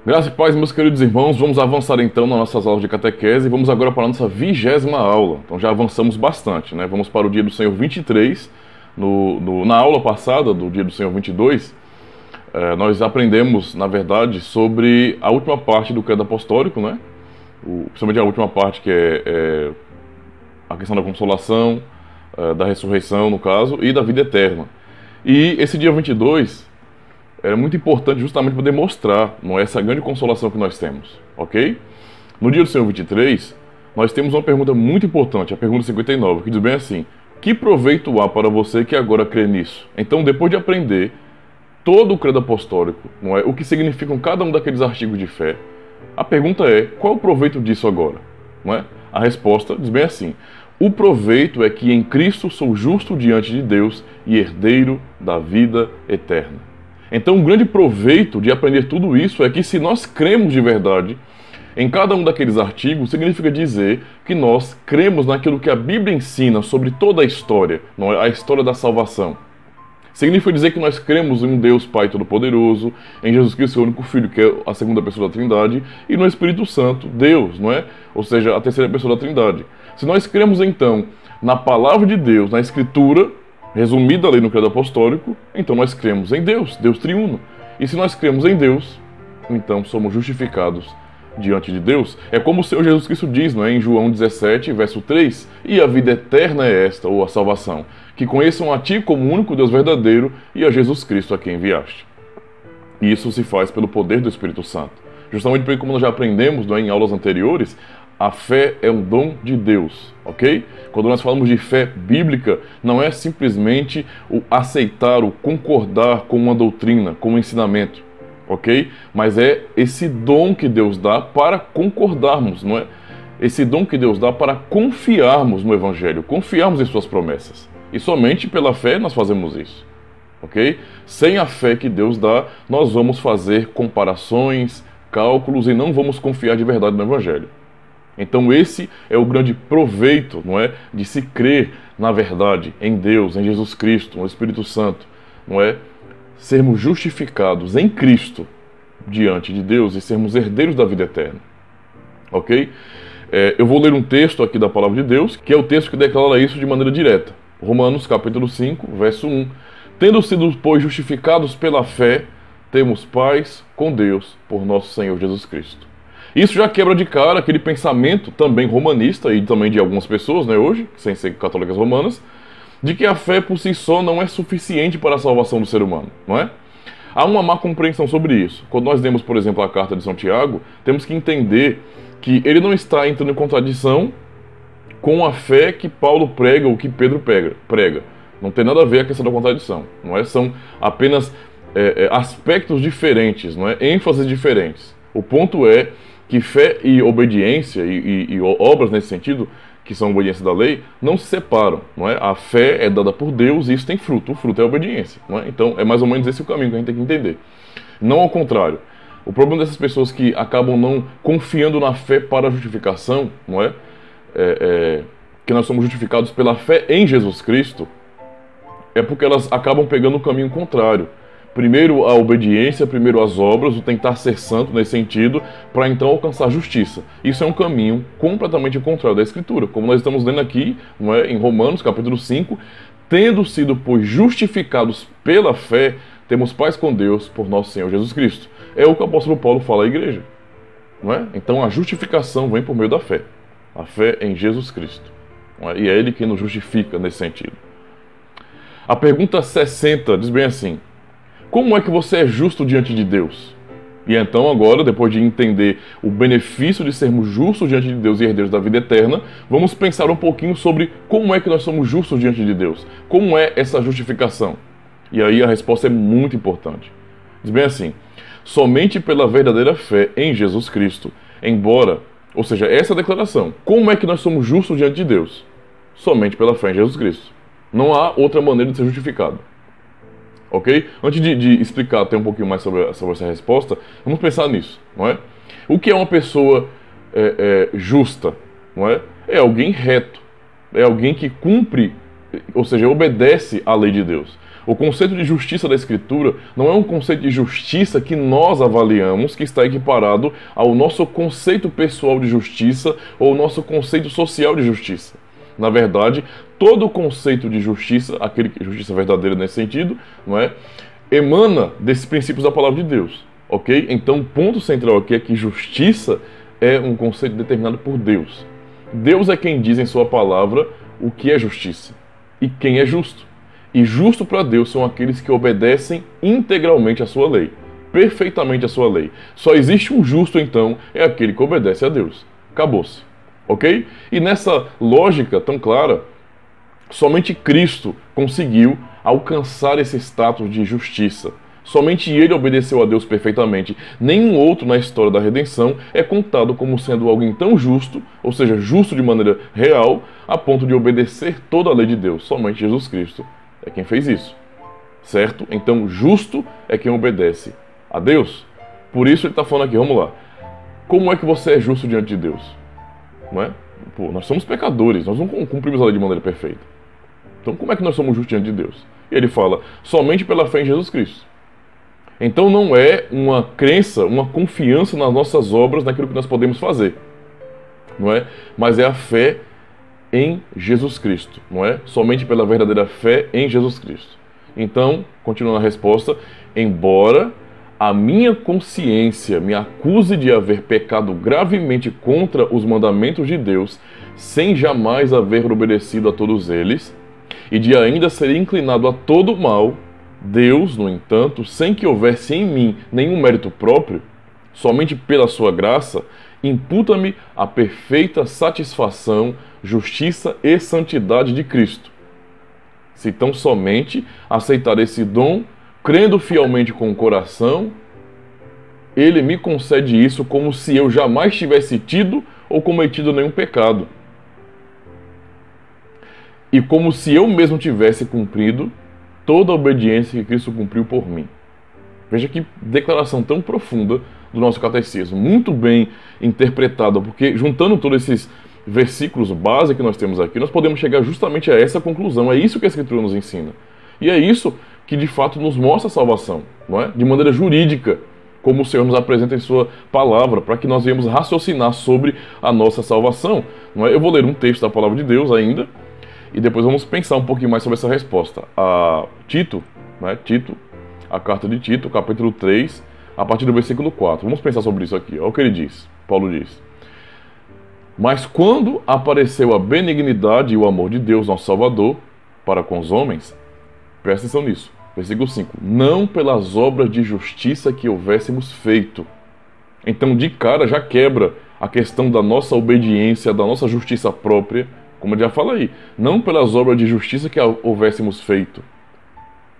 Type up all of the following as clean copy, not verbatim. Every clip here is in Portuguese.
Graças e paz, meus queridos irmãos, vamos avançar então nas nossas aulas de catequese e vamos agora para a nossa 20ª aula. Então já avançamos bastante, né? Vamos para o Dia do Senhor 23. Na aula passada, do Dia do Senhor 22, nós aprendemos, na verdade, sobre a última parte do credo apostólico, né? Principalmente a última parte, que é a questão da consolação, da ressurreição, no caso, e da vida eterna. E esse dia 22 era muito importante justamente para demonstrar, não é, essa grande consolação que nós temos, ok? No dia do Senhor 23, nós temos uma pergunta muito importante, a pergunta 59, que diz bem assim: que proveito há para você que agora crê nisso? Então, depois de aprender todo o credo apostólico, não é, o que significam cada um daqueles artigos de fé, a pergunta é: qual o proveito disso agora? Não é? A resposta diz bem assim: o proveito é que em Cristo sou justo diante de Deus e herdeiro da vida eterna. Então, um grande proveito de aprender tudo isso é que, se nós cremos de verdade em cada um daqueles artigos, significa dizer que nós cremos naquilo que a Bíblia ensina sobre toda a história, não é? A história da salvação. Significa dizer que nós cremos em um Deus Pai Todo-Poderoso, em Jesus Cristo, seu único Filho, que é a segunda pessoa da Trindade, e no Espírito Santo, Deus, não é? Ou seja, a terceira pessoa da Trindade. Se nós cremos, então, na Palavra de Deus, na Escritura, resumida ali no credo apostólico, então nós cremos em Deus, Deus triuno. E se nós cremos em Deus, então somos justificados diante de Deus. É como o Senhor Jesus Cristo diz, não é? Em João 17, verso 3, e a vida eterna é esta, ou a salvação, que conheçam a Ti como o único Deus verdadeiro e a Jesus Cristo a quem enviaste. E isso se faz pelo poder do Espírito Santo. Justamente porque, como nós já aprendemos, não é, em aulas anteriores, a fé é um dom de Deus, ok? Quando nós falamos de fé bíblica, não é simplesmente o aceitar, o concordar com uma doutrina, com um ensinamento, ok? Mas é esse dom que Deus dá para concordarmos, não é? Esse dom que Deus dá para confiarmos no Evangelho, confiarmos em suas promessas. E somente pela fé nós fazemos isso, ok? Sem a fé que Deus dá, nós vamos fazer comparações, cálculos e não vamos confiar de verdade no Evangelho. Então esse é o grande proveito, não é, de se crer na verdade, em Deus, em Jesus Cristo, no Espírito Santo, não é? Sermos justificados em Cristo diante de Deus e sermos herdeiros da vida eterna, ok? Eu vou ler um texto aqui da Palavra de Deus, que é o texto que declara isso de maneira direta. Romanos capítulo 5, verso 1. Tendo sido, pois, justificados pela fé, temos paz com Deus por nosso Senhor Jesus Cristo. Isso já quebra de cara aquele pensamento também romanista e também de algumas pessoas, né, hoje, sem ser católicas romanas, de que a fé por si só não é suficiente para a salvação do ser humano, não é? Há uma má compreensão sobre isso. Quando nós lemos, por exemplo, a carta de São Tiago, temos que entender que ele não está entrando em contradição com a fé que Paulo prega ou que Pedro prega. Não tem nada a ver a questão da contradição, não é? São apenas aspectos diferentes, não é? ênfases diferentes. O ponto é que fé e obediência e obras nesse sentido, que são obediência da lei, não se separam, não é? A fé é dada por Deus e isso tem fruto. O fruto é a obediência, não é? Então é mais ou menos esse o caminho que a gente tem que entender. Não ao contrário. O problema dessas pessoas que acabam não confiando na fé para a justificação, não é? Que nós somos justificados pela fé em Jesus Cristo, é porque elas acabam pegando o caminho contrário. Primeiro a obediência, primeiro as obras, o tentar ser santo nesse sentido, para então alcançar justiça. Isso é um caminho completamente contrário da Escritura, como nós estamos lendo aqui, não é? Em Romanos capítulo 5, tendo sido, pois, justificados pela fé, temos paz com Deus por nosso Senhor Jesus Cristo. É o que o apóstolo Paulo fala à igreja, não é? Então a justificação vem por meio da fé, a fé em Jesus Cristo, não é? E é Ele quem nos justifica nesse sentido. A pergunta 60 diz bem assim: como é que você é justo diante de Deus? E então agora, depois de entender o benefício de sermos justos diante de Deus e herdeiros da vida eterna, vamos pensar um pouquinho sobre como é que nós somos justos diante de Deus. Como é essa justificação? E aí a resposta é muito importante. Diz bem assim: somente pela verdadeira fé em Jesus Cristo, embora, ou seja, essa é a declaração. Como é que nós somos justos diante de Deus? Somente pela fé em Jesus Cristo. Não há outra maneira de ser justificado. Ok? Antes de explicar até um pouquinho mais sobre essa resposta, vamos pensar nisso, não é? O que é uma pessoa justa, não é? É alguém reto, é alguém que cumpre, ou seja, obedece à lei de Deus. O conceito de justiça da Escritura não é um conceito de justiça que nós avaliamos, que está equiparado ao nosso conceito pessoal de justiça ou ao nosso conceito social de justiça. Na verdade, todo o conceito de justiça, justiça verdadeira nesse sentido, não é, emana desses princípios da palavra de Deus, ok? Então, o ponto central aqui é que justiça é um conceito determinado por Deus. Deus é quem diz em sua palavra o que é justiça e quem é justo. E justo para Deus são aqueles que obedecem integralmente a sua lei, perfeitamente a sua lei. Só existe um justo, então, é aquele que obedece a Deus. Acabou-se. Ok? E nessa lógica tão clara, somente Cristo conseguiu alcançar esse status de justiça. Somente ele obedeceu a Deus perfeitamente. Nenhum outro na história da redenção é contado como sendo alguém tão justo, ou seja, justo de maneira real, a ponto de obedecer toda a lei de Deus. Somente Jesus Cristo é quem fez isso. Certo? Então, justo é quem obedece a Deus. Por isso ele está falando aqui, vamos lá. Como é que você é justo diante de Deus? Não é? Pô, nós somos pecadores, nós não cumprimos a lei de maneira perfeita. Então, como é que nós somos justos diante de Deus? E ele fala, somente pela fé em Jesus Cristo. Então não é uma crença, uma confiança nas nossas obras, naquilo que nós podemos fazer, não é? Mas é a fé em Jesus Cristo, não é? Somente pela verdadeira fé em Jesus Cristo. Então, continuando a resposta, embora a minha consciência me acuse de haver pecado gravemente contra os mandamentos de Deus, sem jamais haver obedecido a todos eles, e de ainda ser inclinado a todo mal, Deus, no entanto, sem que houvesse em mim nenhum mérito próprio, somente pela sua graça, imputa-me a perfeita satisfação, justiça e santidade de Cristo. Se tão somente aceitar esse dom, crendo fielmente com o coração, ele me concede isso como se eu jamais tivesse tido ou cometido nenhum pecado. E como se eu mesmo tivesse cumprido toda a obediência que Cristo cumpriu por mim. Veja que declaração tão profunda do nosso catecismo, muito bem interpretada, porque juntando todos esses versículos base que nós temos aqui, nós podemos chegar justamente a essa conclusão. É isso que a Escritura nos ensina. E é isso que de fato nos mostra a salvação, não é? De maneira jurídica, como o Senhor nos apresenta em sua palavra, para que nós venhamos raciocinar sobre a nossa salvação. Não é? Eu vou ler um texto da palavra de Deus ainda, e depois vamos pensar um pouquinho mais sobre essa resposta. A Tito, né? Tito, a carta de Tito, capítulo 3, a partir do versículo 4. Vamos pensar sobre isso aqui. Olha o que ele diz. Paulo diz: mas quando apareceu a benignidade e o amor de Deus, nosso Salvador, para com os homens, presta atenção nisso. Versículo 5. Não pelas obras de justiça que houvéssemos feito. Então, de cara, já quebra a questão da nossa obediência, da nossa justiça própria, como ele já fala aí. Não pelas obras de justiça que houvéssemos feito.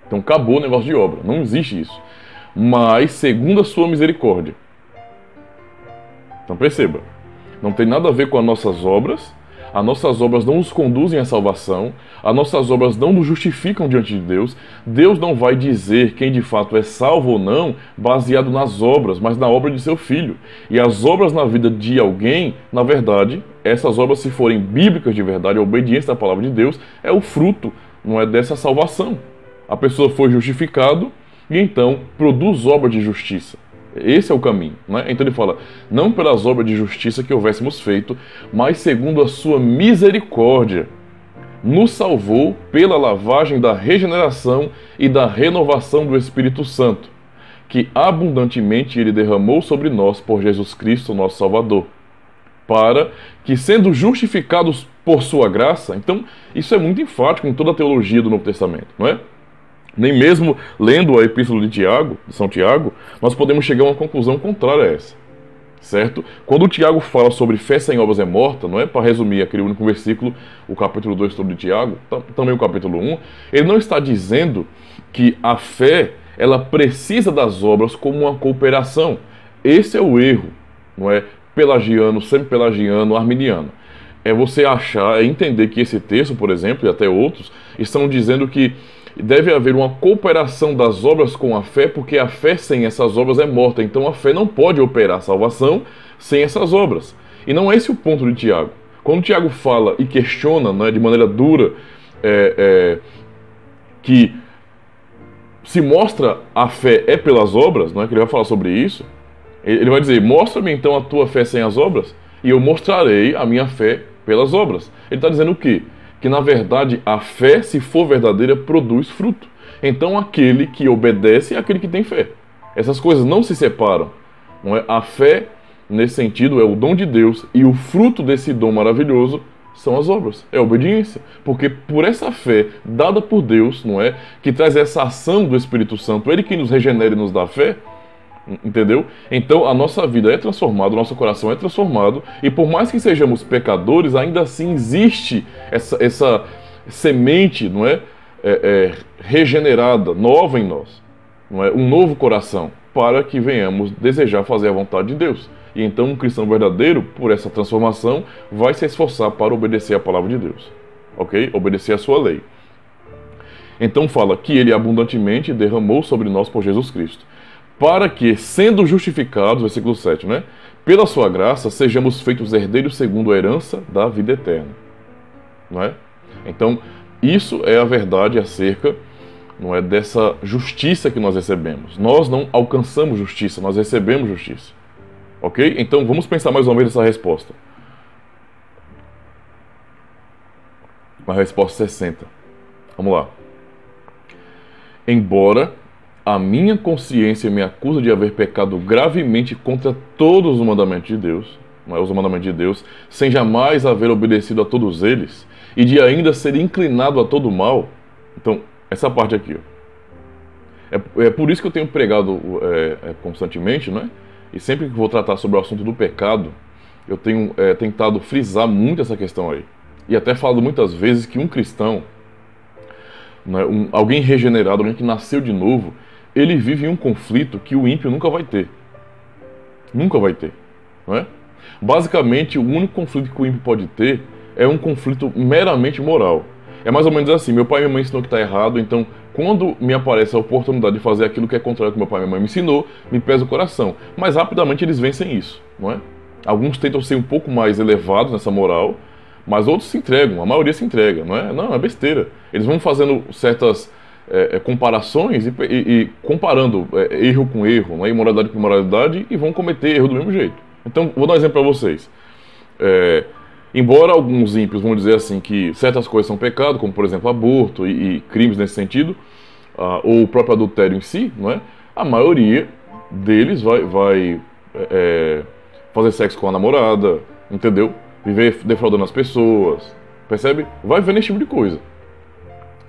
Então, acabou o negócio de obra. Não existe isso. Mas, segundo a sua misericórdia. Então, perceba. Não tem nada a ver com as nossas obras. As nossas obras não nos conduzem à salvação. As nossas obras não nos justificam diante de Deus. Deus não vai dizer quem de fato é salvo ou não baseado nas obras, mas na obra de seu Filho. E as obras na vida de alguém, na verdade, essas obras, se forem bíblicas de verdade, a obediência à palavra de Deus, é o fruto, não é, dessa salvação. A pessoa foi justificado e então produz obras de justiça. Esse é o caminho, né? Então ele fala, não pelas obras de justiça que houvéssemos feito, mas segundo a sua misericórdia, nos salvou pela lavagem da regeneração e da renovação do Espírito Santo, que abundantemente ele derramou sobre nós por Jesus Cristo, nosso Salvador, para que, sendo justificados por sua graça, então isso é muito enfático em toda a teologia do Novo Testamento, não é? Nem mesmo lendo a epístola de Tiago, de São Tiago, nós podemos chegar a uma conclusão contrária a essa, certo? Quando o Tiago fala sobre fé sem obras é morta, não é para resumir aquele único versículo, o capítulo 2 todo de Tiago, também o capítulo 1, ele não está dizendo que a fé, ela precisa das obras como uma cooperação. Esse é o erro, não é? Pelagiano, semi-pelagiano, arminiano. É você achar, é entender que esse texto, por exemplo, e até outros, estão dizendo que deve haver uma cooperação das obras com a fé, porque a fé sem essas obras é morta. Então a fé não pode operar a salvação sem essas obras. E não é esse o ponto de Tiago. Quando Tiago fala e questiona, né, de maneira dura, que se mostra a fé é pelas obras, não é que ele vai falar sobre isso, ele vai dizer, mostra-me então a tua fé sem as obras, e eu mostrarei a minha fé pelas obras. Ele está dizendo o quê? Que na verdade a fé, se for verdadeira, produz fruto. Então aquele que obedece é aquele que tem fé. Essas coisas não se separam. Não é? A fé, nesse sentido, é o dom de Deus, e o fruto desse dom maravilhoso são as obras, é a obediência. Porque por essa fé dada por Deus, não é, que traz essa ação do Espírito Santo, ele que nos regenera e nos dá fé, entendeu? Então a nossa vida é transformada, o nosso coração é transformado, e por mais que sejamos pecadores, ainda assim existe essa semente, não é, regenerada, nova em nós, não é, um novo coração, para que venhamos desejar fazer a vontade de Deus. E então um cristão verdadeiro, por essa transformação, vai se esforçar para obedecer a palavra de Deus, ok? Obedecer a sua lei. Então fala que ele abundantemente derramou sobre nós por Jesus Cristo, para que, sendo justificados, versículo 7, né? Pela sua graça, sejamos feitos herdeiros segundo a herança da vida eterna. Não é? Então, isso é a verdade acerca, não é, dessa justiça que nós recebemos. Nós não alcançamos justiça, nós recebemos justiça. Ok? Então, vamos pensar mais uma vez nessa resposta. A resposta 60. Vamos lá. Embora a minha consciência me acusa de haver pecado gravemente contra todos os mandamentos de Deus, não é, os mandamentos de Deus, sem jamais haver obedecido a todos eles, e de ainda ser inclinado a todo mal. Então, essa parte aqui, ó. É por isso que eu tenho pregado constantemente, né? E sempre que vou tratar sobre o assunto do pecado, eu tenho tentado frisar muito essa questão aí. E até falo muitas vezes que um cristão, né, alguém regenerado, alguém que nasceu de novo, ele vive em um conflito que o ímpio nunca vai ter. Nunca vai ter. Não é? Basicamente, o único conflito que o ímpio pode ter é um conflito meramente moral. É mais ou menos assim, meu pai e minha mãe ensinou que está errado, então quando me aparece a oportunidade de fazer aquilo que é contrário ao que meu pai e minha mãe me ensinou, me pesa o coração. Mas rapidamente eles vencem isso, não é? Alguns tentam ser um pouco mais elevados nessa moral, mas outros se entregam, a maioria se entrega, não é? Não, é besteira. Eles vão fazendo certas comparações e comparando erro com erro, não é? Imoralidade com imoralidade, e vão cometer erro do mesmo jeito. Então, vou dar um exemplo para vocês. Embora alguns ímpios vão dizer assim que certas coisas são pecado, como por exemplo aborto e crimes nesse sentido, ou o próprio adultério em si, não é? A maioria deles vai fazer sexo com a namorada, entendeu? Viver defraudando as pessoas, percebe? Vai ver nesse tipo de coisa.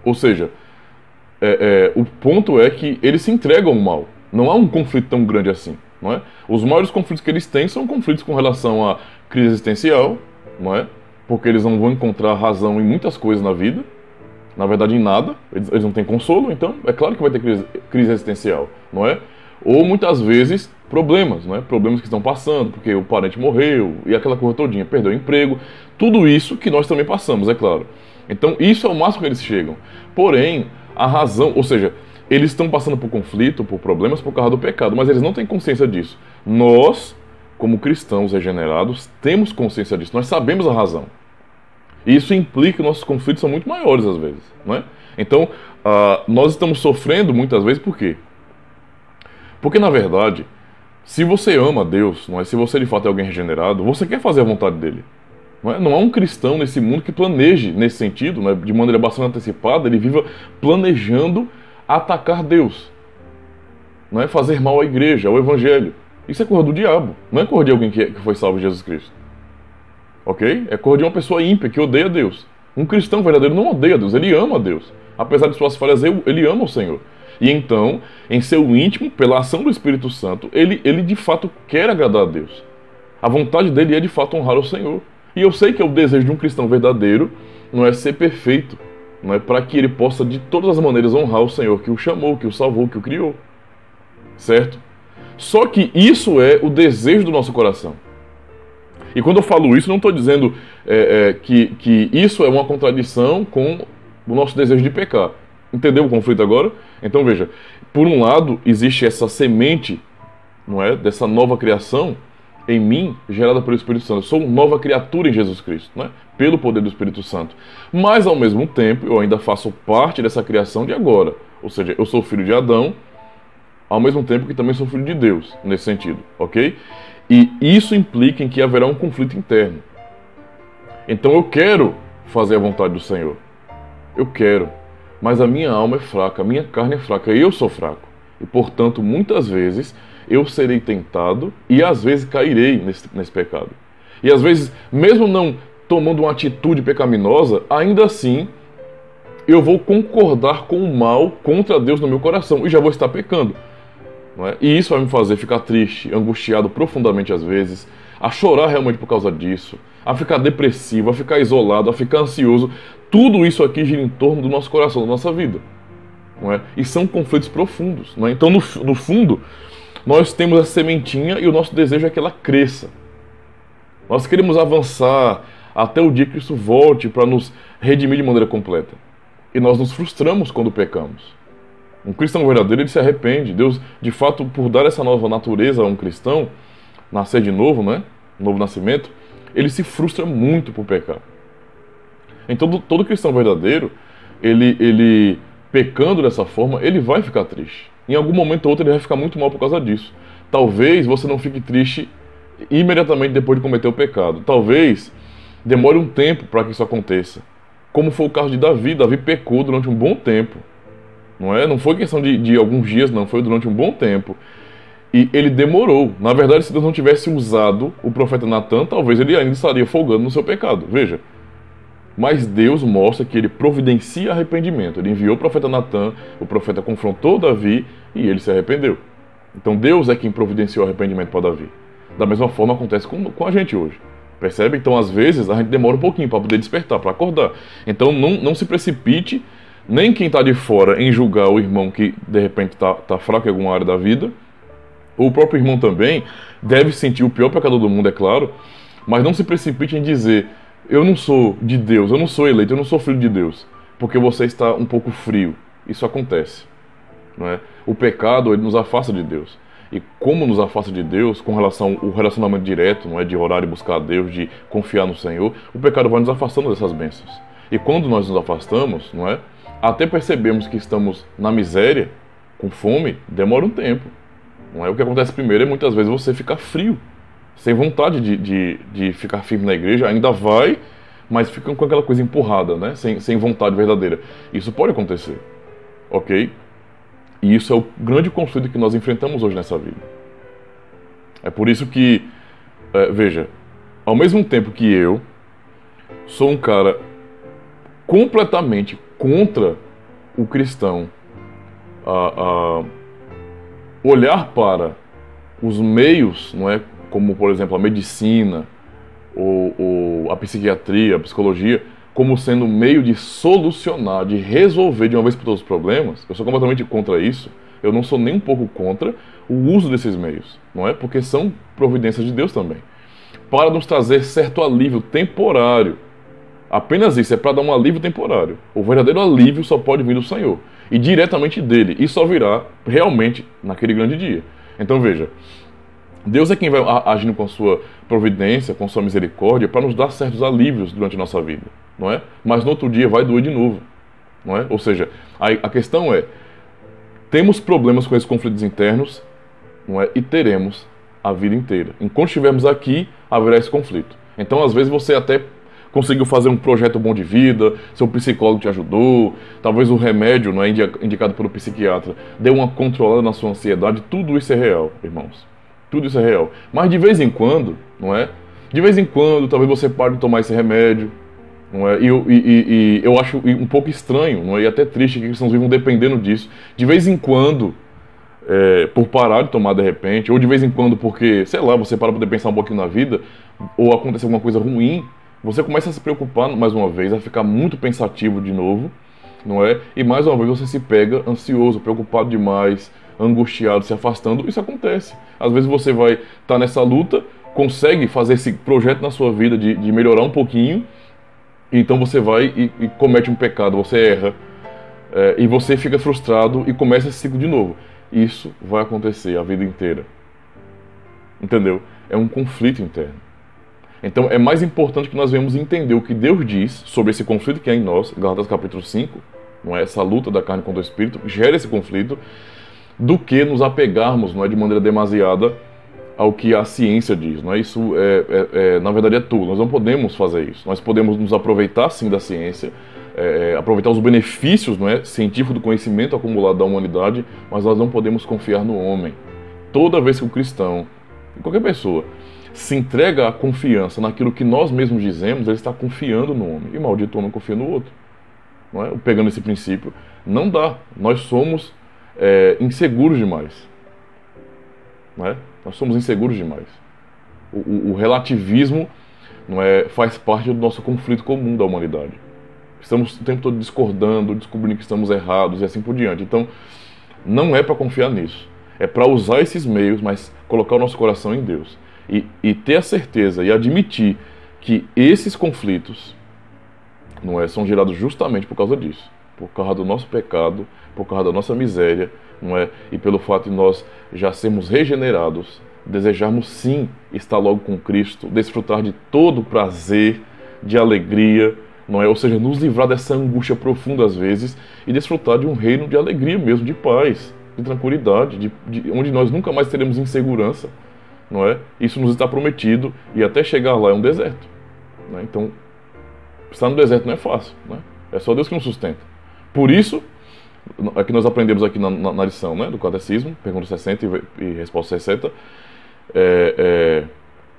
Ou seja, o ponto é que eles se entregam ao mal. Não há um conflito tão grande assim, não é? Os maiores conflitos que eles têm são conflitos com relação à crise existencial, não é? Porque eles não vão encontrar razão em muitas coisas na vida, na verdade em nada, eles não têm consolo, então é claro que vai ter crise existencial, não é? Ou muitas vezes problemas, não é? Problemas que estão passando, porque o parente morreu e aquela coisa todinha, perdeu o emprego, tudo isso que nós também passamos, é claro. Então isso é o máximo que eles chegam. Porém, a razão, ou seja, eles estão passando por conflito, por problemas por causa do pecado, mas eles não têm consciência disso. Nós, como cristãos regenerados, temos consciência disso, nós sabemos a razão. E isso implica que nossos conflitos são muito maiores às vezes, não é? Então, nós estamos sofrendo muitas vezes por quê? Porque na verdade, se você ama Deus, não é? Se você de fato é alguém regenerado, você quer fazer a vontade dele. Não há um cristão nesse mundo que planeje nesse sentido, né, de maneira bastante antecipada, ele viva planejando atacar Deus, não é? Fazer mal à igreja, ao evangelho. Isso é coisa do diabo, não é coisa de alguém que foi salvo em Jesus Cristo. Ok? É coisa de uma pessoa ímpia que odeia Deus. Um cristão verdadeiro não odeia Deus, ele ama Deus. Apesar de suas falhas, ele ama o Senhor. E então, em seu íntimo, pela ação do Espírito Santo, ele de fato quer agradar a Deus. A vontade dele é de fato honrar o Senhor. E eu sei que é o desejo de um cristão verdadeiro, não é ser perfeito, não é para que ele possa de todas as maneiras honrar o Senhor que o chamou, que o salvou, que o criou. Certo? Só que isso é o desejo do nosso coração. E quando eu falo isso, não estou dizendo que isso é uma contradição com o nosso desejo de pecar. Entendeu o conflito agora? Então veja, por um lado existe essa semente, não é, dessa nova criação em mim, gerada pelo Espírito Santo. Eu sou uma nova criatura em Jesus Cristo, não é? Pelo poder do Espírito Santo. Mas ao mesmo tempo eu ainda faço parte dessa criação de agora. Ou seja, eu sou filho de Adão, ao mesmo tempo que também sou filho de Deus, nesse sentido, ok? E isso implica em que haverá um conflito interno. Então eu quero fazer a vontade do Senhor. Eu quero. Mas a minha alma é fraca, a minha carne é fraca, eu sou fraco. E, portanto, muitas vezes eu serei tentado e às vezes cairei nesse pecado. E às vezes, mesmo não tomando uma atitude pecaminosa, ainda assim eu vou concordar com o mal contra Deus no meu coração e já vou estar pecando. Não é? E isso vai me fazer ficar triste, angustiado profundamente às vezes, a chorar realmente por causa disso, a ficar depressivo, a ficar isolado, a ficar ansioso. Tudo isso aqui gira em torno do nosso coração, da nossa vida. Não é? E são conflitos profundos. Não é? Então, no fundo, nós temos a sementinha e o nosso desejo é que ela cresça. Nós queremos avançar até o dia que Cristo volte para nos redimir de maneira completa. E nós nos frustramos quando pecamos. Um cristão verdadeiro, ele se arrepende. Deus, de fato, por dar essa nova natureza a um cristão, nascer de novo, né? Novo nascimento, ele se frustra muito por pecar. Então, todo cristão verdadeiro, ele pecando dessa forma, ele vai ficar triste. Em algum momento ou outro, ele vai ficar muito mal por causa disso. Talvez você não fique triste imediatamente depois de cometer o pecado. Talvez demore um tempo para que isso aconteça. Como foi o caso de Davi. Davi pecou durante um bom tempo. Não é? Não foi questão de alguns dias, não. Foi durante um bom tempo. E ele demorou. Na verdade, se Deus não tivesse usado o profeta Natan, talvez ele ainda estaria folgando no seu pecado. Veja. Mas Deus mostra que ele providencia arrependimento. Ele enviou o profeta Natan, o profeta confrontou Davi e ele se arrependeu. Então Deus é quem providenciou arrependimento para Davi. Da mesma forma acontece com a gente hoje. Percebe? Então às vezes a gente demora um pouquinho para poder despertar, para acordar. Então não se precipite, nem quem está de fora, em julgar o irmão que de repente está fraco em alguma área da vida. O próprio irmão também deve sentir o pior pecador do mundo, é claro. Mas não se precipite em dizer: eu não sou de Deus, eu não sou eleito, eu não sou filho de Deus, porque você está um pouco frio. Isso acontece, não é? O pecado, ele nos afasta de Deus. E como nos afasta de Deus, com relação ao relacionamento direto, não é, de orar e buscar a Deus, de confiar no Senhor, o pecado vai nos afastando dessas bênçãos. E quando nós nos afastamos, não é, até percebemos que estamos na miséria, com fome, demora um tempo. Não é? O que acontece primeiro é muitas vezes você ficar frio, sem vontade de ficar firme na igreja, ainda vai, mas fica com aquela coisa empurrada, né? Sem vontade verdadeira. Isso pode acontecer, ok? E isso é o grande conflito que nós enfrentamos hoje nessa vida. É por isso que, veja, ao mesmo tempo que eu sou um cara completamente contra o cristão olhar para os meios, não é, como por exemplo a medicina ou a psiquiatria, a psicologia, como sendo um meio de solucionar, de resolver de uma vez por todos os problemas. Eu sou completamente contra isso. Eu não sou nem um pouco contra o uso desses meios, não é? Porque são providências de Deus também, para nos trazer certo alívio temporário. Apenas isso, é para dar um alívio temporário. O verdadeiro alívio só pode vir do Senhor, e diretamente dele, e só virá realmente naquele grande dia. Então veja, Deus é quem vai agindo com a sua providência, com a sua misericórdia, para nos dar certos alívios durante a nossa vida, não é? Mas no outro dia vai doer de novo, não é? Ou seja, a questão é, temos problemas com esses conflitos internos, não é? E teremos a vida inteira. Enquanto estivermos aqui, haverá esse conflito. Então, às vezes, você até conseguiu fazer um projeto bom de vida, seu psicólogo te ajudou, talvez o remédio, não é, indicado pelo psiquiatra, deu uma controlada na sua ansiedade. Tudo isso é real, irmãos. Tudo isso é real. Mas de vez em quando, não é? De vez em quando, talvez você pare de tomar esse remédio, não é? E eu acho um pouco estranho, não é? E até triste que cristãos vivam dependendo disso. De vez em quando, por parar de tomar de repente, ou de vez em quando porque, sei lá, você para poder pensar um pouquinho na vida, ou acontece alguma coisa ruim, você começa a se preocupar mais uma vez, a ficar muito pensativo de novo, não é? E mais uma vez você se pega ansioso, preocupado demais, angustiado, se afastando. Isso acontece. Às vezes você vai estar nessa luta, consegue fazer esse projeto na sua vida de melhorar um pouquinho, então você vai e comete um pecado, você erra, e você fica frustrado e começa esse ciclo de novo. Isso vai acontecer a vida inteira. Entendeu? É um conflito interno. Então é mais importante que nós venhamos entender o que Deus diz sobre esse conflito que há em nós, Gálatas capítulo 5, não é? Essa luta da carne contra o espírito gera esse conflito, do que nos apegarmos, não é, de maneira demasiada ao que a ciência diz, não é? Isso na verdade é tudo. Nós não podemos fazer isso. Nós podemos nos aproveitar sim da ciência, aproveitar os benefícios, não é, científico do conhecimento acumulado da humanidade, mas nós não podemos confiar no homem. Toda vez que o cristão, qualquer pessoa, se entrega à confiança naquilo que nós mesmos dizemos, ele está confiando no homem. E maldito homem confia no outro. Não é? Pegando esse princípio, não dá. Nós somos inseguros demais. Não é? Nós somos inseguros demais. O relativismo, não é, faz parte do nosso conflito comum da humanidade. Estamos o tempo todo discordando, descobrindo que estamos errados e assim por diante. Então, não é para confiar nisso. É para usar esses meios, mas colocar o nosso coração em Deus. E ter a certeza e admitir que esses conflitos, não é, são gerados justamente por causa disso. Por causa do nosso pecado, por causa da nossa miséria, não é? E pelo fato de nós já sermos regenerados, desejarmos sim estar logo com Cristo, desfrutar de todo o prazer, de alegria, não é? Ou seja, nos livrar dessa angústia profunda às vezes e desfrutar de um reino de alegria mesmo, de paz, de tranquilidade, onde nós nunca mais teremos insegurança, não é? Isso nos está prometido e até chegar lá é um deserto, não é? Então, estar no deserto não é fácil, não é? É só Deus que nos sustenta. Por isso, é que nós aprendemos aqui na lição, né, do Catecismo, pergunta 60 e resposta 60.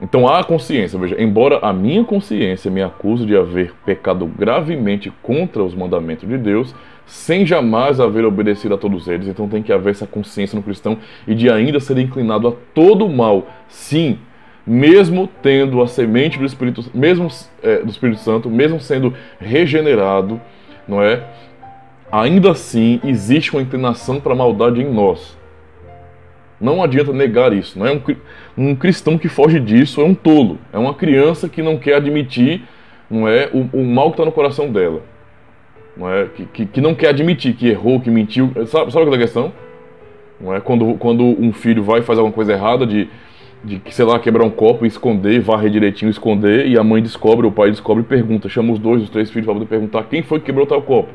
Então há a consciência, veja, embora a minha consciência me acuse de haver pecado gravemente contra os mandamentos de Deus, sem jamais haver obedecido a todos eles, então tem que haver essa consciência no cristão e de ainda ser inclinado a todo o mal, sim, mesmo tendo a semente do Espírito, do Espírito Santo, mesmo sendo regenerado, não é? Ainda assim, existe uma inclinação para a maldade em nós. Não adianta negar isso. Não é um cristão que foge disso, é um tolo. É uma criança que não quer admitir, não é, o mal que está no coração dela. Não é? Que não quer admitir que errou, que mentiu. Sabe qual é a questão? Não é? Quando um filho vai fazer alguma coisa errada, de sei lá, quebrar um copo e esconder, varrer direitinho, esconder, e a mãe descobre, o pai descobre e pergunta, chama os dois, os três filhos para poder perguntar quem foi que quebrou tal copo.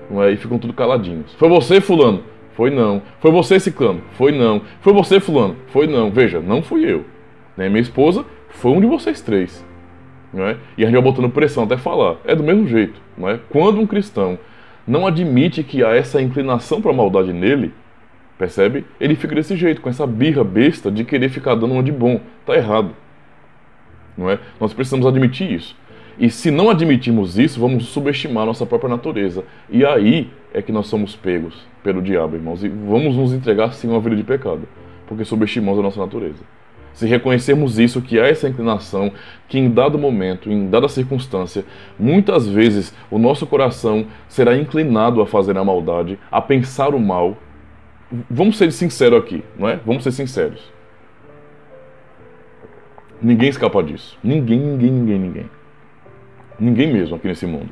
Não é? E ficam tudo caladinhos. Foi você, fulano? Foi não. Foi você, ciclano? Foi não. Foi você, fulano? Foi não. Veja, não fui eu. Nem minha esposa, foi um de vocês três. Não é? E a gente vai botando pressão até falar. É do mesmo jeito. Não é? Quando um cristão não admite que há essa inclinação para a maldade nele, percebe? Ele fica desse jeito, com essa birra besta de querer ficar dando uma de bom. Está errado. Não é? Nós precisamos admitir isso. E se não admitirmos isso, vamos subestimar a nossa própria natureza. E aí é que nós somos pegos pelo diabo, irmãos. E vamos nos entregar, sim, a uma vida de pecado. Porque subestimamos a nossa natureza. Se reconhecermos isso, que há essa inclinação, que em dado momento, em dada circunstância, muitas vezes o nosso coração será inclinado a fazer a maldade, a pensar o mal. Vamos ser sinceros aqui, não é? Vamos ser sinceros. Ninguém escapa disso. Ninguém. Ninguém mesmo aqui nesse mundo,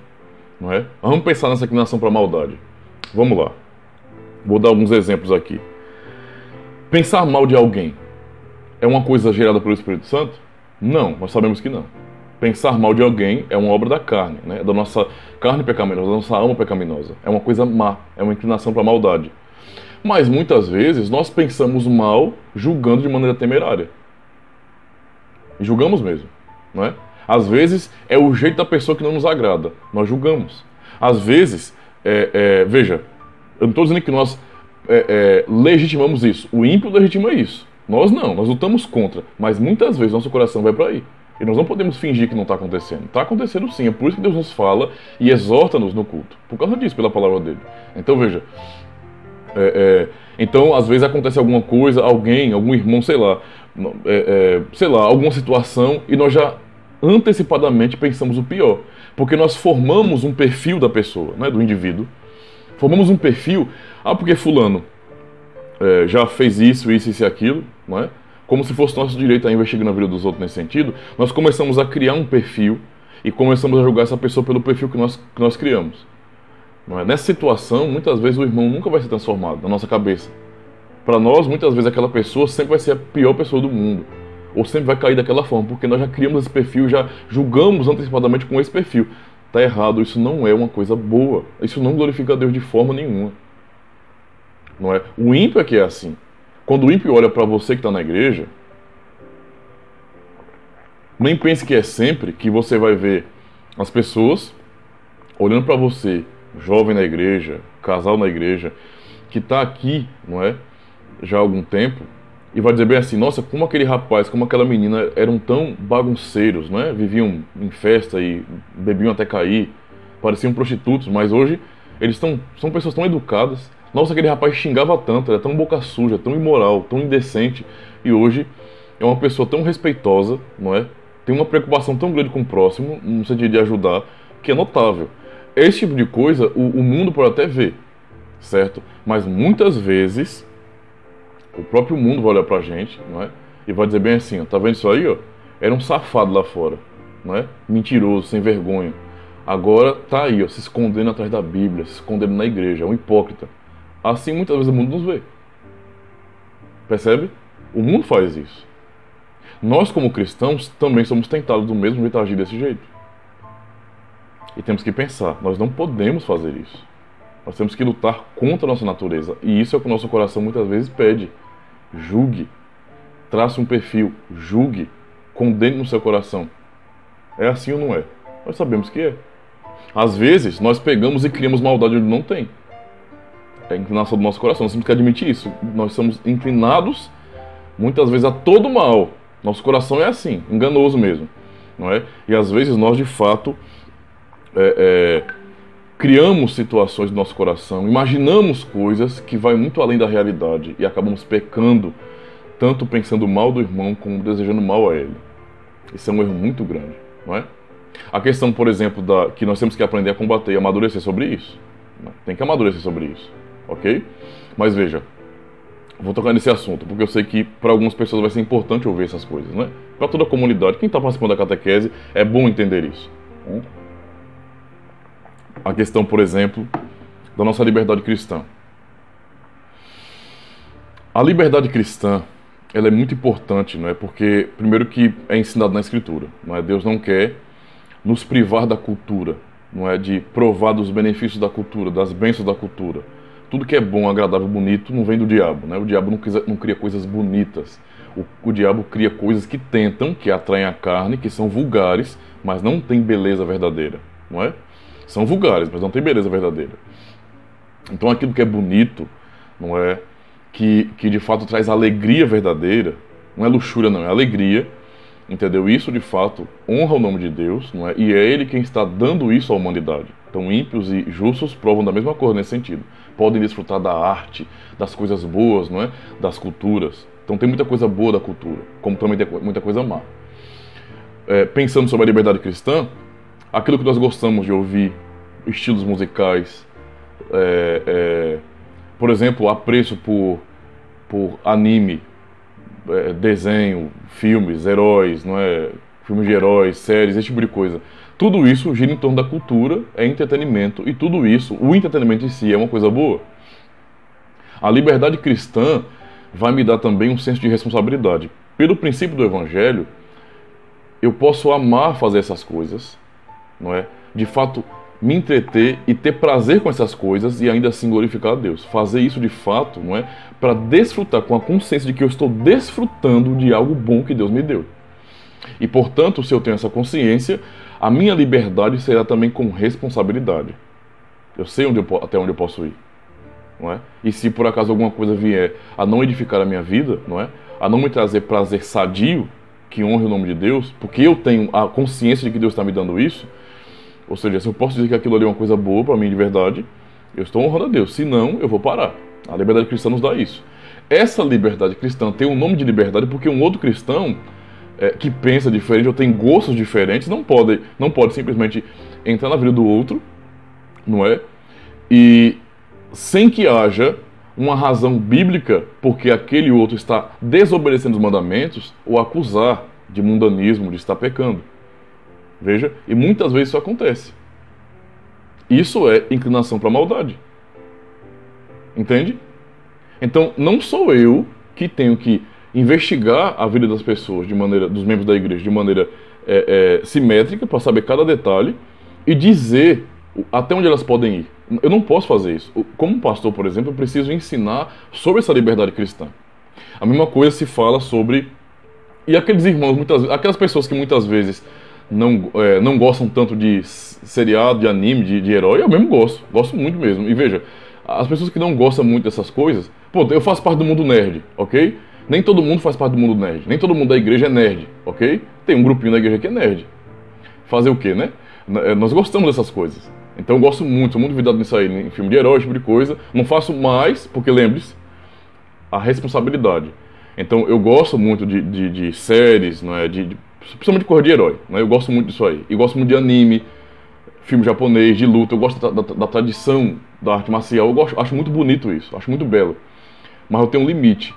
não é? Vamos pensar nessa inclinação para a maldade. Vamos lá. Vou dar alguns exemplos aqui. Pensar mal de alguém é uma coisa gerada pelo Espírito Santo? Não, nós sabemos que não. Pensar mal de alguém é uma obra da carne, né? Da nossa carne pecaminosa, da nossa alma pecaminosa. É uma coisa má, é uma inclinação para a maldade. Mas muitas vezes nós pensamos mal julgando de maneira temerária. E julgamos mesmo, não é? Às vezes é o jeito da pessoa que não nos agrada. Nós julgamos. Às vezes, veja, eu não estou dizendo que nós legitimamos isso. O ímpio legitima isso. Nós não, nós lutamos contra. Mas muitas vezes nosso coração vai para aí. E nós não podemos fingir que não está acontecendo. Está acontecendo sim. É por isso que Deus nos fala e exorta-nos no culto. Por causa disso, pela palavra dele. Então veja. Então às vezes acontece alguma coisa, alguém, algum irmão, sei lá, alguma situação e nós já antecipadamente pensamos o pior, porque nós formamos um perfil da pessoa, né, do indivíduo, formamos um perfil, porque fulano já fez isso e aquilo, não é? Como se fosse nosso direito a investigar na vida dos outros nesse sentido, nós começamos a criar um perfil e começamos a julgar essa pessoa pelo perfil que nós criamos. Não é? Nessa situação, muitas vezes o irmão nunca vai ser transformado na nossa cabeça. Para nós, muitas vezes aquela pessoa sempre vai ser a pior pessoa do mundo. Ou sempre vai cair daquela forma, porque nós já criamos esse perfil, já julgamos antecipadamente com esse perfil. Está errado, isso não é uma coisa boa. Isso não glorifica a Deus de forma nenhuma. Não é? O ímpio é que é assim. Quando o ímpio olha para você que está na igreja, nem pense que é sempre que você vai ver as pessoas olhando para você, jovem na igreja, casal na igreja, que está aqui, não é? Já há algum tempo, e vai dizer bem assim, nossa, como aquele rapaz, como aquela menina eram tão bagunceiros, não é? Viviam em festa e bebiam até cair, pareciam prostitutos, mas hoje eles são pessoas tão educadas. Nossa, aquele rapaz xingava tanto, era tão boca suja, tão imoral, tão indecente, e hoje é uma pessoa tão respeitosa, não é? Tem uma preocupação tão grande com o próximo, no sentido de ajudar, que é notável. Esse tipo de coisa o mundo pode até ver, certo? Mas muitas vezes o próprio mundo vai olhar pra gente, não é? E vai dizer bem assim, ó, tá vendo isso aí, ó? Era um safado lá fora, não é? Mentiroso, sem vergonha. Agora tá aí, ó, se escondendo atrás da Bíblia, se escondendo na igreja, é um hipócrita. Assim muitas vezes o mundo nos vê. Percebe? O mundo faz isso. Nós como cristãos também somos tentados do mesmo jeito a agir desse jeito. E temos que pensar, nós não podemos fazer isso. Nós temos que lutar contra a nossa natureza. E isso é o que o nosso coração muitas vezes pede. Julgue. Trace um perfil. Julgue. Condene no seu coração. É assim ou não é? Nós sabemos que é. Às vezes, nós pegamos e criamos maldade onde não tem. É a inclinação do nosso coração. Nós temos que admitir isso. Nós somos inclinados, muitas vezes, a todo mal. Nosso coração é assim, enganoso mesmo. Não é? E às vezes nós, de fato, criamos situações no nosso coração, imaginamos coisas que vai muito além da realidade e acabamos pecando, tanto pensando mal do irmão como desejando mal a ele. Isso é um erro muito grande, não é? A questão, por exemplo, que nós temos que aprender a combater e amadurecer sobre isso. Tem que amadurecer sobre isso, ok? Mas veja, vou tocar nesse assunto, porque eu sei que para algumas pessoas vai ser importante ouvir essas coisas, né? Para toda a comunidade, quem está participando da catequese, é bom entender isso. A questão, por exemplo, da nossa liberdade cristã. A liberdade cristã, ela é muito importante, não é? Porque, primeiro que é ensinado na Escritura, não é? Deus não quer nos privar da cultura, não é? De provar dos benefícios da cultura, das bênçãos da cultura. Tudo que é bom, agradável, bonito, não vem do diabo, né? O diabo não cria coisas bonitas. O diabo cria coisas que tentam, que atraem a carne, que são vulgares, mas não tem beleza verdadeira, não é? São vulgares, mas não tem beleza verdadeira. Então aquilo que é bonito, não é? Que de fato traz alegria verdadeira, não é luxúria não, é alegria, entendeu? Isso de fato honra o nome de Deus, não é? E é Ele quem está dando isso à humanidade. Então ímpios e justos provam da mesma coisa nesse sentido. Podem desfrutar da arte, das coisas boas, não é? Das culturas. Então tem muita coisa boa da cultura, como também tem muita coisa má. Pensando sobre a liberdade cristã, aquilo que nós gostamos de ouvir, estilos musicais, por exemplo, apreço por anime, desenho, filmes, heróis, não é? Filmes de heróis, séries, esse tipo de coisa. Tudo isso gira em torno da cultura, é entretenimento, e tudo isso, o entretenimento em si é uma coisa boa. A liberdade cristã vai me dar também um senso de responsabilidade. Pelo princípio do Evangelho, eu posso amar fazer essas coisas, não é? De fato, me entreter e ter prazer com essas coisas e ainda assim glorificar a Deus. Fazer isso de fato, não é? Para desfrutar com a consciência de que eu estou desfrutando de algo bom que Deus me deu. E portanto, se eu tenho essa consciência, a minha liberdade será também com responsabilidade. Eu sei até onde eu posso ir, não é? E se por acaso alguma coisa vier a não edificar a minha vida, não é? A não me trazer prazer sadio, que honre o nome de Deus, porque eu tenho a consciência de que Deus está me dando isso, ou seja, se eu posso dizer que aquilo ali é uma coisa boa para mim de verdade, eu estou honrando a Deus. Se não, eu vou parar. A liberdade cristã nos dá isso. Essa liberdade cristã tem um nome de liberdade porque um outro cristão que pensa diferente ou tem gostos diferentes não pode simplesmente entrar na vida do outro, não é? E sem que haja uma razão bíblica porque aquele outro está desobedecendo os mandamentos ou acusar de mundanismo, de estar pecando. Veja, e muitas vezes isso acontece. Isso é inclinação para a maldade. Entende? Então, não sou eu que tenho que investigar a vida das pessoas, dos membros da igreja, de maneira simétrica, para saber cada detalhe, e dizer até onde elas podem ir. Eu não posso fazer isso. Como pastor, por exemplo, eu preciso ensinar sobre essa liberdade cristã. A mesma coisa se fala sobre... E aqueles irmãos, aquelas pessoas que muitas vezes não gostam tanto de seriado, de anime, de herói, eu mesmo gosto muito mesmo. E veja, as pessoas que não gostam muito dessas coisas... Pô, eu faço parte do mundo nerd, ok? Nem todo mundo faz parte do mundo nerd. Nem todo mundo da igreja é nerd, ok? Tem um grupinho da igreja que é nerd. Fazer o quê, né? Nós gostamos dessas coisas. Então eu gosto muito, sou muito vidado nisso aí, em filme de herói, esse tipo de coisa. Não faço mais, porque lembre-se, a responsabilidade. Então eu gosto muito de séries, não é? Principalmente coisa de herói, né? Eu gosto muito disso aí. E gosto muito de anime, filme japonês, de luta. Eu gosto da tradição da arte marcial. Acho muito bonito isso, acho muito belo. Mas eu tenho um limite.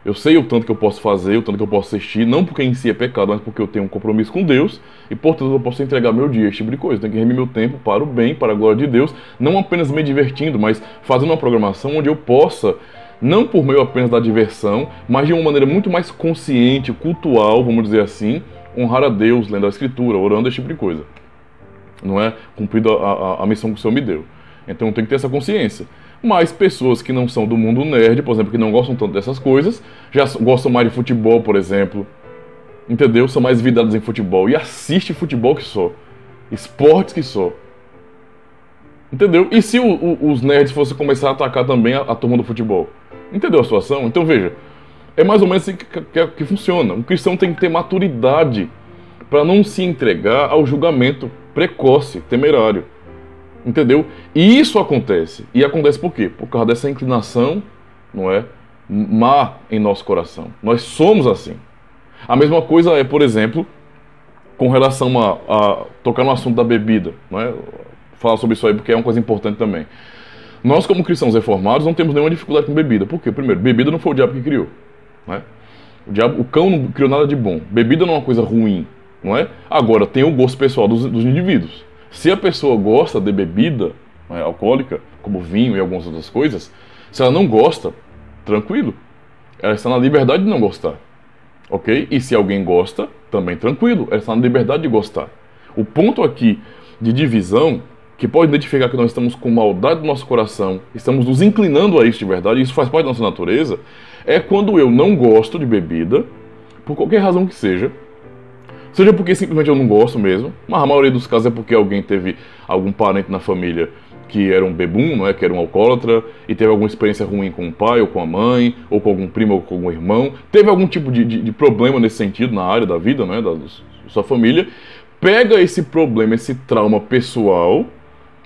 Eu sei o tanto que eu posso fazer, o tanto que eu posso assistir, não porque em si é pecado, mas porque eu tenho um compromisso com Deus e, portanto, eu posso entregar meu dia, esse tipo de coisa. Eu tenho que remir meu tempo para o bem, para a glória de Deus, não apenas me divertindo, mas fazendo uma programação onde eu possa, não por meio apenas da diversão, mas de uma maneira muito mais consciente, cultural, vamos dizer assim, honrar a Deus, lendo a Escritura, orando, esse tipo de coisa. Não é? Cumprindo a missão que o Senhor me deu. Então eu tenho que ter essa consciência. Mas pessoas que não são do mundo nerd, por exemplo, que não gostam tanto dessas coisas, já gostam mais de futebol, por exemplo, entendeu? São mais vidados em futebol e assiste futebol que só, esportes que só, entendeu? E se os nerds fossem começar a atacar também a turma do futebol? Entendeu a situação? Então veja, é mais ou menos assim que funciona. Um cristão tem que ter maturidade para não se entregar ao julgamento precoce, temerário. Entendeu? E isso acontece. E acontece por quê? Por causa dessa inclinação, não é? Má em nosso coração. Nós somos assim. A mesma coisa é, por exemplo, com relação a tocar no assunto da bebida, não é? Falar sobre isso aí porque é uma coisa importante também. Nós, como cristãos reformados, não temos nenhuma dificuldade com bebida. Por quê? Primeiro, bebida não foi o diabo que criou, não é? O cão não criou nada de bom. Bebida não é uma coisa ruim, não é? Agora, tem o gosto pessoal dos indivíduos. Se a pessoa gosta de bebida, né, alcoólica, como vinho e algumas outras coisas, se ela não gosta, tranquilo. Ela está na liberdade de não gostar. Ok? E se alguém gosta, também tranquilo. Ela está na liberdade de gostar. O ponto aqui de divisão, que pode identificar que nós estamos com maldade no nosso coração, estamos nos inclinando a isso de verdade, e isso faz parte da nossa natureza, é quando eu não gosto de bebida, por qualquer razão que seja porque simplesmente eu não gosto mesmo, mas a maioria dos casos é porque alguém teve algum parente na família que era um bebum, não é? Que era um alcoólatra, e teve alguma experiência ruim com o pai, ou com a mãe, ou com algum primo, ou com algum irmão, teve algum tipo de problema nesse sentido, na área da vida, né? Da sua família, pega esse problema, esse trauma pessoal,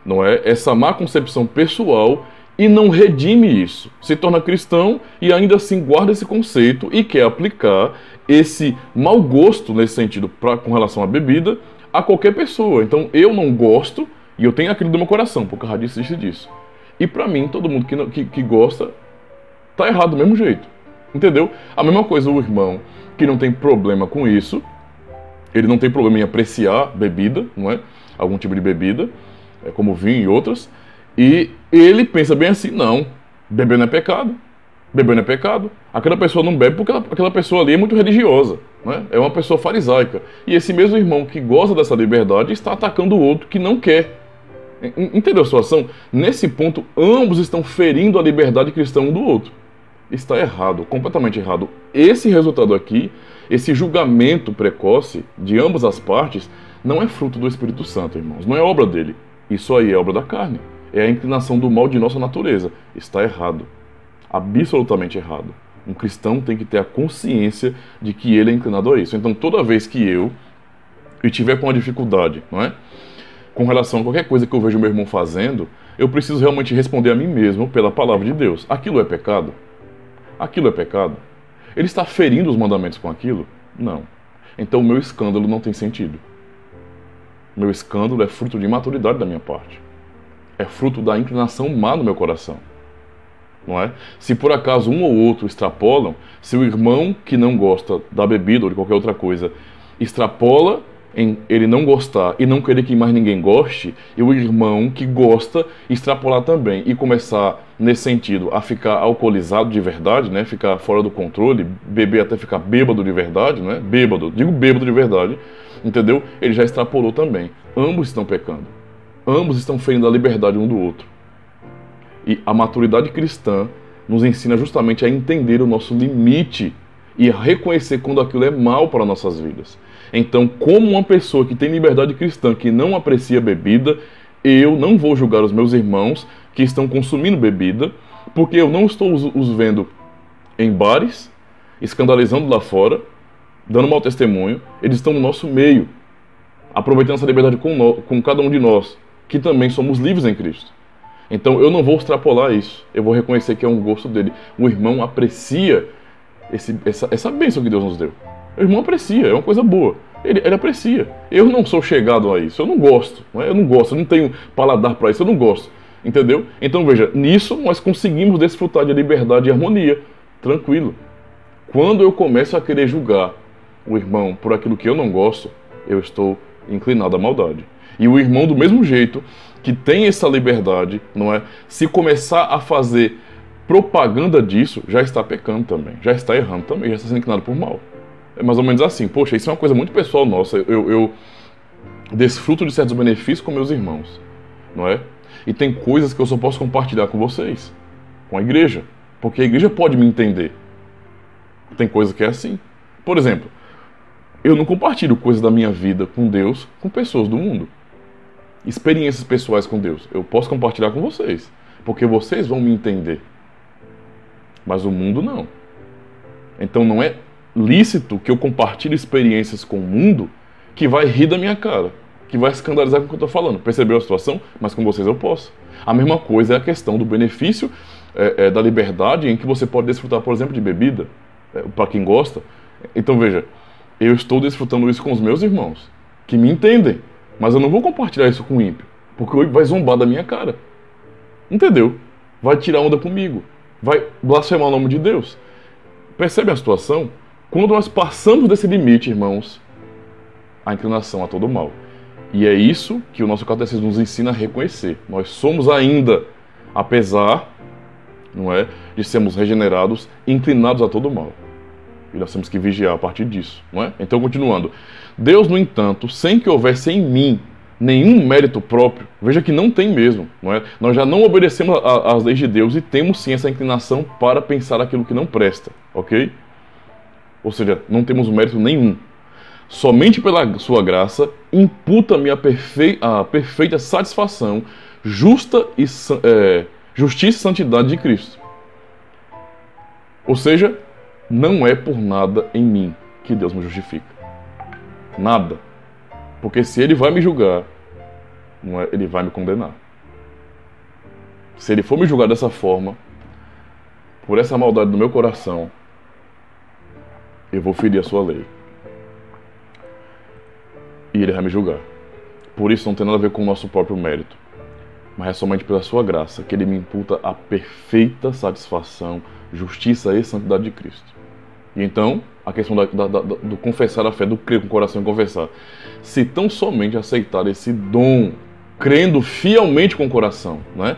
não é? Essa má concepção pessoal, e não redime isso. Se torna cristão e ainda assim guarda esse conceito e quer aplicar esse mau gosto nesse sentido com relação à bebida a qualquer pessoa. Então eu não gosto e eu tenho aquilo do meu coração, por causa disso. E pra mim, todo mundo que gosta tá errado do mesmo jeito. Entendeu? A mesma coisa o irmão que não tem problema com isso, ele não tem problema em apreciar bebida, não é? Algum tipo de bebida, como vinho e outras. E ele pensa bem assim, não, beber não é pecado, beber não é pecado. Aquela pessoa não bebe porque aquela pessoa ali é muito religiosa, né? É uma pessoa farisaica. E esse mesmo irmão que goza dessa liberdade está atacando o outro que não quer. Entendeu a situação? Nesse ponto, ambos estão ferindo a liberdade cristã um do outro. Está errado, completamente errado. Esse resultado aqui, esse julgamento precoce de ambas as partes, não é fruto do Espírito Santo, irmãos. Não é obra dele. Isso aí é obra da carne. É a inclinação do mal de nossa natureza. Está errado. Absolutamente errado. Um cristão tem que ter a consciência de que ele é inclinado a isso. Então, toda vez que eu tiver com uma dificuldade, não é? Com relação a qualquer coisa que eu vejo meu irmão fazendo, eu preciso realmente responder a mim mesmo pela palavra de Deus. Aquilo é pecado? Aquilo é pecado? Ele está ferindo os mandamentos com aquilo? Não. Então, o meu escândalo não tem sentido. Meu escândalo é fruto de imaturidade da minha parte. É fruto da inclinação má no meu coração, não é? Se por acaso um ou outro extrapolam, se o irmão que não gosta da bebida ou de qualquer outra coisa extrapola em ele não gostar e não querer que mais ninguém goste, e o irmão que gosta extrapolar também e começar, nesse sentido, a ficar alcoolizado de verdade, né? Ficar fora do controle, beber até ficar bêbado de verdade, né? Bêbado, digo bêbado de verdade, entendeu? Ele já extrapolou também. Ambos estão pecando. ambos estão ferindo a liberdade um do outro. E a maturidade cristã nos ensina justamente a entender o nosso limite e a reconhecer quando aquilo é mal para nossas vidas. Então, como uma pessoa que tem liberdade cristã, que não aprecia bebida, eu não vou julgar os meus irmãos que estão consumindo bebida, porque eu não estou os vendo em bares, escandalizando lá fora, dando mau testemunho. Eles estão no nosso meio, aproveitando essa liberdade com cada um de nós, que também somos livres em Cristo. Então eu não vou extrapolar isso, eu vou reconhecer que é um gosto dele. O irmão aprecia essa bênção que Deus nos deu. O irmão aprecia, é uma coisa boa. Ele aprecia. Eu não sou chegado a isso, eu não gosto. Eu não tenho paladar para isso, eu não gosto. Entendeu? Então veja, nisso nós conseguimos desfrutar de liberdade e harmonia, tranquilo. Quando eu começo a querer julgar o irmão por aquilo que eu não gosto, eu estou inclinado à maldade. E o irmão, do mesmo jeito, que tem essa liberdade, não é? Se começar a fazer propaganda disso, já está pecando também, já está errando também, já está sendo inclinado por mal. É mais ou menos assim, poxa, isso é uma coisa muito pessoal nossa, eu desfruto de certos benefícios com meus irmãos, não é? E tem coisas que eu só posso compartilhar com vocês, com a igreja, porque a igreja pode me entender. Tem coisa que é assim. Por exemplo, eu não compartilho coisas da minha vida com Deus com pessoas do mundo. Experiências pessoais com Deus. Eu posso compartilhar com vocês, porque vocês vão me entender. Mas o mundo não. Então não é lícito que eu compartilhe experiências com o mundo que vai rir da minha cara, que vai escandalizar com o que eu estou falando. Percebeu a situação? Mas com vocês eu posso. A mesma coisa é a questão do benefício da liberdade em que você pode desfrutar, por exemplo, de bebida, para quem gosta. Então veja, eu estou desfrutando isso com os meus irmãos, que me entendem, mas eu não vou compartilhar isso com o ímpio, porque o ímpio vai zombar da minha cara. Entendeu? Vai tirar onda comigo, vai blasfemar o nome de Deus. Percebe a situação? Quando nós passamos desse limite, irmãos, a inclinação a todo mal. E é isso que o nosso catecismo nos ensina a reconhecer. Nós somos ainda, apesar, não é, de sermos regenerados, inclinados a todo mal. E nós temos que vigiar a partir disso, não é? Então, continuando. Deus, no entanto, sem que houvesse em mim nenhum mérito próprio, veja que não tem mesmo, não é? Nós já não obedecemos às leis de Deus e temos sim essa inclinação para pensar aquilo que não presta, ok? Ou seja, não temos mérito nenhum. Somente pela sua graça, imputa-me a perfeita satisfação, justiça e santidade de Cristo. Ou seja, não é por nada em mim que Deus me justifica. Nada. Porque se Ele vai me julgar, não é, Ele vai me condenar. Se Ele for me julgar dessa forma, por essa maldade do meu coração, eu vou ferir a sua lei. E Ele vai me julgar. Por isso não tem nada a ver com o nosso próprio mérito, mas é somente pela sua graça que Ele me imputa a perfeita satisfação, justiça e santidade de Cristo. E então, a questão do confessar a fé, do crer com o coração e confessar. Se tão somente aceitar esse dom, crendo fielmente com o coração, né?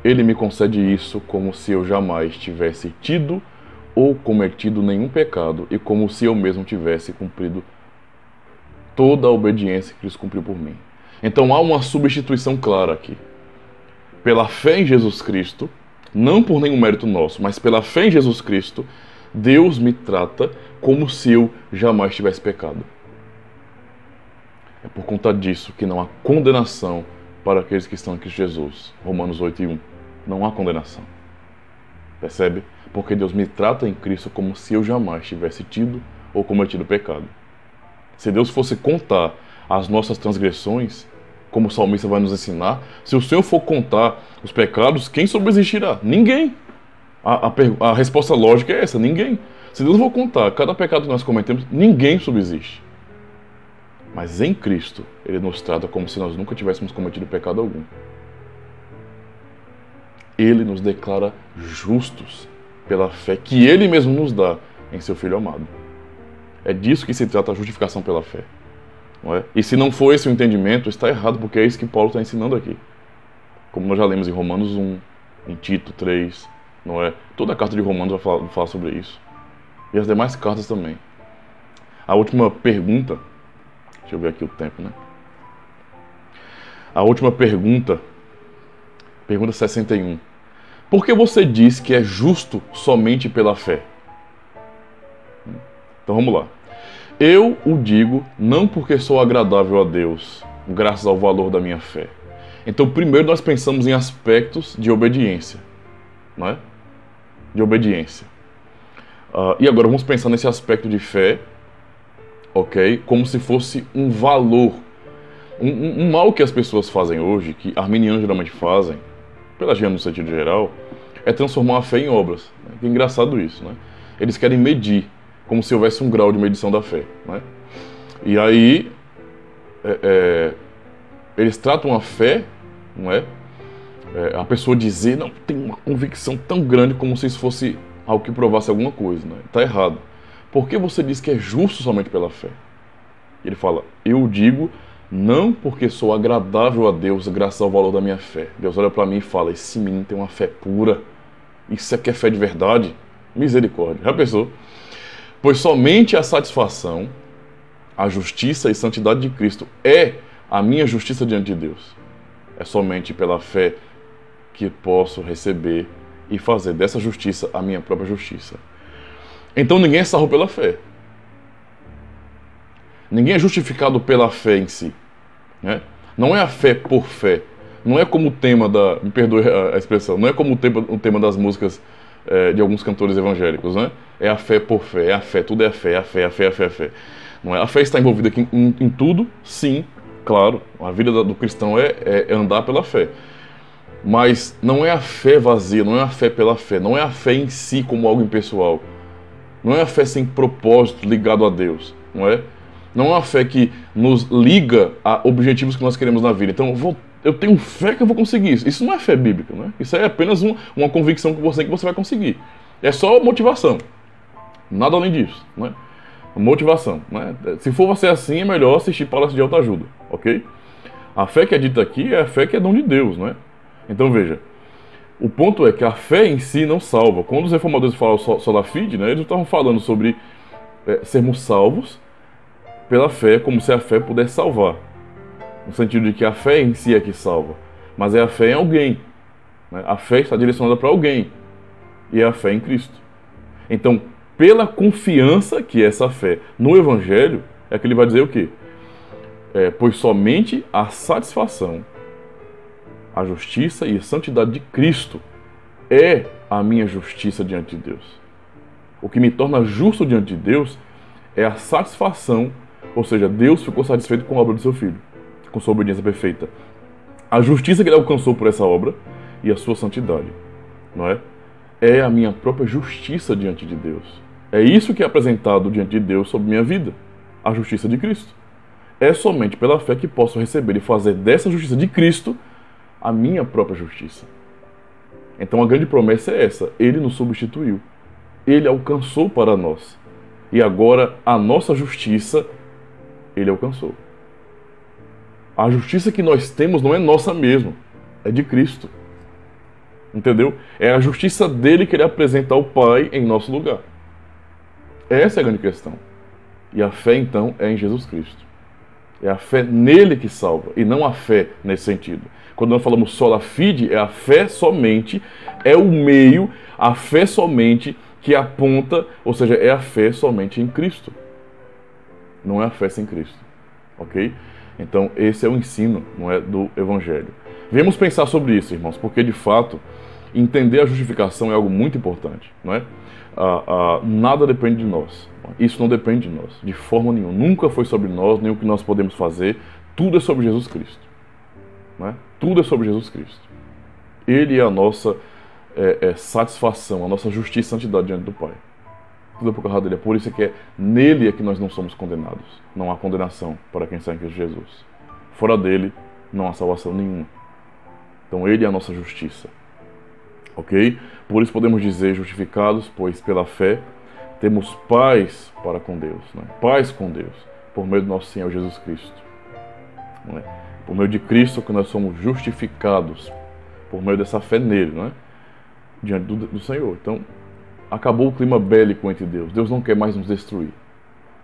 Ele me concede isso como se eu jamais tivesse tido ou cometido nenhum pecado e como se eu mesmo tivesse cumprido toda a obediência que Cristo cumpriu por mim. Então há uma substituição clara aqui. Pela fé em Jesus Cristo, não por nenhum mérito nosso, mas pela fé em Jesus Cristo, Deus me trata como se eu jamais tivesse pecado. É por conta disso que não há condenação para aqueles que estão em Cristo Jesus. Romanos 8:1. Não há condenação. Percebe? Porque Deus me trata em Cristo como se eu jamais tivesse tido ou cometido pecado. Se Deus fosse contar as nossas transgressões, como o salmista vai nos ensinar, se o Senhor for contar os pecados, quem sobreexistirá? Ninguém. A resposta lógica é essa, ninguém. Se Deus for contar cada pecado que nós cometemos, ninguém subsiste. Mas em Cristo, Ele nos trata como se nós nunca tivéssemos cometido pecado algum. Ele nos declara justos pela fé que Ele mesmo nos dá em Seu Filho amado. É disso que se trata a justificação pela fé. Não é? E se não for esse o entendimento, está errado, porque é isso que Paulo está ensinando aqui. Como nós já lemos em Romanos 1, em Tito 3, não é? Toda a carta de Romanos vai falar sobre isso. E as demais cartas também. A última pergunta, deixa eu ver aqui o tempo, né? A última pergunta, pergunta 61. Por que você diz que é justo somente pela fé? Então vamos lá. Eu o digo não porque sou agradável a Deus, graças ao valor da minha fé. Então primeiro nós pensamos em aspectos de obediência, não é? De obediência. E agora vamos pensar nesse aspecto de fé, ok? Como se fosse um valor. Um mal que as pessoas fazem hoje, que arminianos geralmente fazem, pela gente no sentido geral, é transformar a fé em obras. É engraçado isso, né? Eles querem medir, como se houvesse um grau de medição da fé, né? E aí, eles tratam a fé, não é? A pessoa dizer, não, tem uma convicção tão grande como se isso fosse algo que provasse alguma coisa, né? Está errado. Por que você diz que é justo somente pela fé? Ele fala, eu digo não porque sou agradável a Deus graças ao valor da minha fé. Deus olha para mim e fala, esse menino tem uma fé pura. Isso aqui é fé de verdade? Misericórdia. Já pensou? Pois somente a satisfação, a justiça e santidade de Cristo é a minha justiça diante de Deus. É somente pela fé que posso receber e fazer dessa justiça a minha própria justiça. Então ninguém é salvo pela fé. Ninguém é justificado pela fé em si, né? Não é a fé por fé. Não é como o tema da... Me perdoe a expressão. Não é como o tema das músicas de alguns cantores evangélicos, né? É a fé por fé. É a fé. Tudo é a fé. A fé, a fé, a fé, a fé. Não é? A fé está envolvida aqui em tudo, sim, claro. A vida do cristão é andar pela fé. Mas não é a fé vazia. Não é a fé pela fé. Não é a fé em si como algo impessoal. Não é a fé sem propósito ligado a Deus. Não é? Não é uma fé que nos liga a objetivos que nós queremos na vida. Então, eu tenho fé que eu vou conseguir isso. Isso não é fé bíblica, né? Isso é apenas uma convicção que você vai conseguir. É só motivação. Nada além disso, né? Motivação, né? Se for você assim, é melhor assistir palestras de autoajuda, ok? A fé que é dita aqui é a fé que é dom de Deus, né? Então, veja. O ponto é que a fé em si não salva. Quando os reformadores falam sola fide, né? Eles estavam falando sobre sermos salvos pela fé, como se a fé pudesse salvar. No sentido de que a fé em si é que salva. Mas é a fé em alguém, né? A fé está direcionada para alguém. E é a fé em Cristo. Então, pela confiança que é essa fé no Evangelho, é que ele vai dizer o quê? Pois somente a satisfação, a justiça e a santidade de Cristo é a minha justiça diante de Deus. O que me torna justo diante de Deus é a satisfação. Ou seja, Deus ficou satisfeito com a obra do seu Filho, com sua obediência perfeita. A justiça que ele alcançou por essa obra e a sua santidade, não é? É a minha própria justiça diante de Deus. É isso que é apresentado diante de Deus sobre minha vida, a justiça de Cristo. É somente pela fé que posso receber e fazer dessa justiça de Cristo a minha própria justiça. Então a grande promessa é essa, ele nos substituiu. Ele alcançou para nós. E agora a nossa justiça ele alcançou. A justiça que nós temos não é nossa mesmo, é de Cristo. Entendeu? É a justiça dele que ele apresenta ao Pai em nosso lugar. Essa é a grande questão. E a fé, então, é em Jesus Cristo. É a fé nele que salva, e não a fé nesse sentido. Quando nós falamos sola fide, é a fé somente, é o meio, a fé somente que aponta, ou seja, é a fé somente em Cristo. Não é a fé sem Cristo, ok? Então esse é o ensino, não é, do Evangelho. Vamos pensar sobre isso, irmãos, porque de fato entender a justificação é algo muito importante, não é? Nada depende de nós. Isso não depende de nós, de forma nenhuma. Nunca foi sobre nós, nem o que nós podemos fazer. Tudo é sobre Jesus Cristo, não é? Tudo é sobre Jesus Cristo. Ele é a nossa satisfação, a nossa justiça e santidade diante do Pai. Tudo é por causa dele. É por isso que nele é que nós não somos condenados. Não há condenação para quem está em Cristo Jesus. Fora dele, não há salvação nenhuma. Então ele é a nossa justiça. Ok? Por isso podemos dizer justificados, pois pela fé temos paz para com Deus. Né? Paz com Deus, por meio do nosso Senhor Jesus Cristo. Não é? Por meio de Cristo que nós somos justificados. Por meio dessa fé nele, não é? Diante do Senhor. Então, acabou o clima bélico entre Deus. Deus não quer mais nos destruir.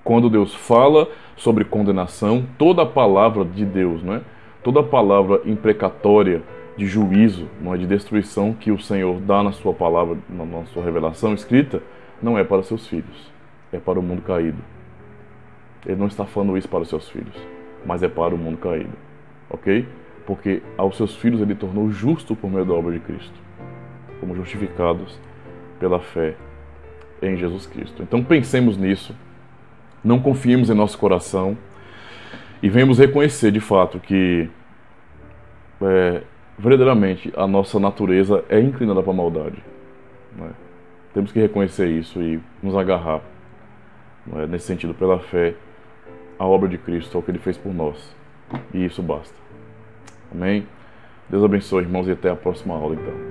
Quando Deus fala sobre condenação, toda a palavra de Deus, não é? Toda palavra imprecatória de juízo, não é, de destruição que o Senhor dá na sua palavra, na sua revelação escrita, não é para seus filhos, é para o mundo caído. Ele não está falando isso para os seus filhos, mas é para o mundo caído, ok? Porque aos seus filhos ele tornou justo por meio da obra de Cristo, como justificados pela fé em Jesus Cristo. Então pensemos nisso, não confiemos em nosso coração e venhamos reconhecer de fato que verdadeiramente a nossa natureza é inclinada para a maldade, né? Temos que reconhecer isso e nos agarrar, nesse sentido, pela fé, a obra de Cristo, ao que Ele fez por nós. E isso basta. Amém? Deus abençoe, irmãos, e até a próxima aula, então.